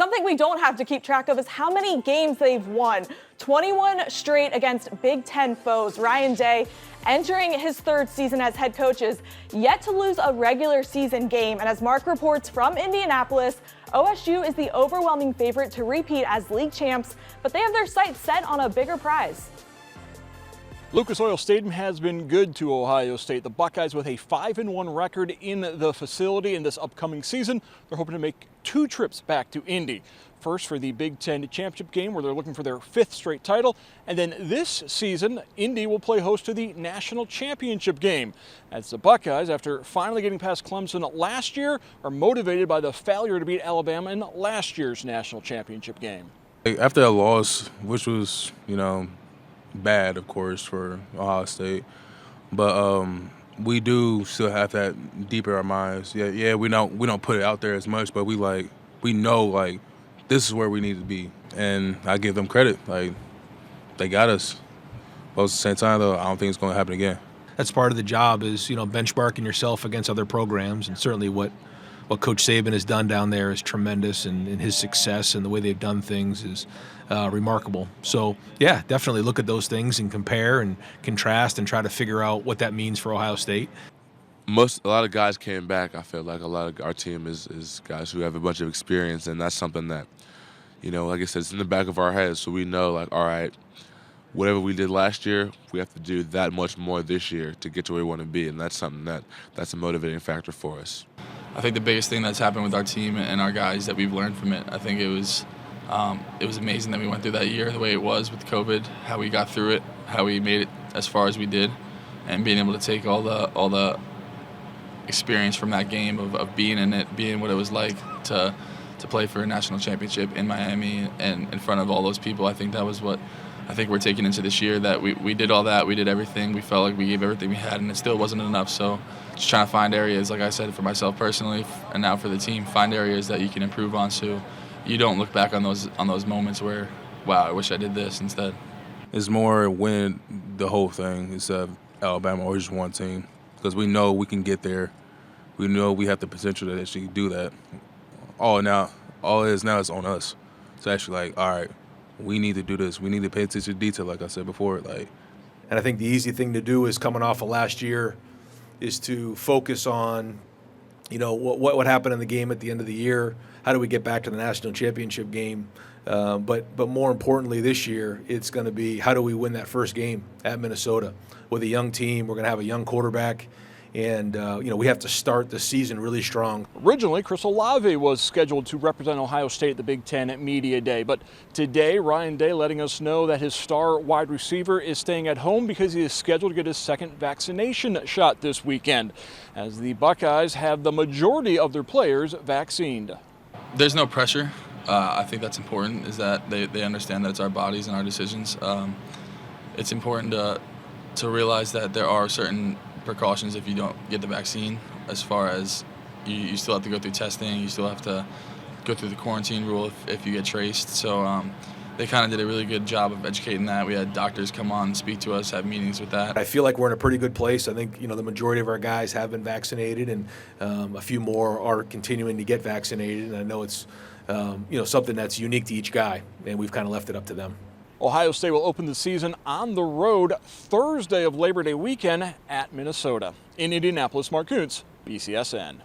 Something we don't have to keep track of is how many games they've won. 21 straight against Big Ten foes. Ryan Day, entering his third season as head coach, is yet to lose a regular season game. And as Mark reports from Indianapolis, OSU is the overwhelming favorite to repeat as league champs, but they have their sights set on a bigger prize. Lucas Oil Stadium has been good to Ohio State. The Buckeyes with a 5-1 record in the facility in this upcoming season. They're hoping to make 2 trips back to Indy. First for the Big Ten championship game where they're looking for their 5th straight title. And then this season, Indy will play host to the national championship game. As the Buckeyes, after finally getting past Clemson last year, are motivated by the failure to beat Alabama in last year's national championship game. After that loss, which was, bad, of course, for Ohio State, but we do still have that deep in our minds. Yeah, we don't put it out there as much, but we know this is where we need to be, and I give them credit. They got us. But at the same time, though, I don't think it's going to happen again. That's part of the job is benchmarking yourself against other programs, and certainly what Coach Saban has done down there is tremendous, and his success and the way they've done things is remarkable. So, yeah, definitely look at those things and compare and contrast and try to figure out what that means for Ohio State. A lot of guys came back. I feel like a lot of our team is guys who have a bunch of experience, and that's something that, like I said, it's in the back of our heads. So we know, all right, whatever we did last year, we have to do that much more this year to get to where we want to be, and that's something that's a motivating factor for us. I think the biggest thing that's happened with our team and our guys that we've learned from it, I think it was amazing that we went through that year the way it was with COVID, how we got through it, how we made it as far as we did, and being able to take all the experience from that game of being in it, being what it was like to play for a national championship in Miami and in front of all those people. I think that was what I think we're taking into this year, that we did all that, we did everything, we felt like we gave everything we had, and it still wasn't enough. So just trying to find areas, like I said, for myself personally and now for the team, find areas that you can improve on so you don't look back on those moments where, wow, I wish I did this instead. It's more win the whole thing instead of Alabama or just one team, because we know we can get there. We know we have the potential to actually do that. All it is now is on us. It's actually all right, we need to do this. We need to pay attention to detail, like I said before. And I think the easy thing to do is, coming off of last year, is to focus on, what happened in the game at the end of the year. How do we get back to the national championship game? But more importantly this year, it's going to be how do we win that first game at Minnesota with a young team. We're going to have a young quarterback. And, we have to start the season really strong. Originally, Chris Olave was scheduled to represent Ohio State at the Big Ten Media Day. But today, Ryan Day letting us know that his star wide receiver is staying at home because he is scheduled to get his 2nd vaccination shot this weekend, as the Buckeyes have the majority of their players vaccinated. There's no pressure. I think that's important, is that they understand that it's our bodies and our decisions. It's important to realize that there are certain precautions if you don't get the vaccine, as far as you still have to go through testing, you still have to go through the quarantine rule if you get traced. So they kind of did a really good job of educating that. We had doctors come on and speak to us, have meetings with that. I feel like we're in a pretty good place. I think, the majority of our guys have been vaccinated, and a few more are continuing to get vaccinated. And I know it's, something that's unique to each guy, and we've kind of left it up to them. Ohio State will open the season on the road Thursday of Labor Day weekend at Minnesota. In Indianapolis, Mark Kuntz, BCSN.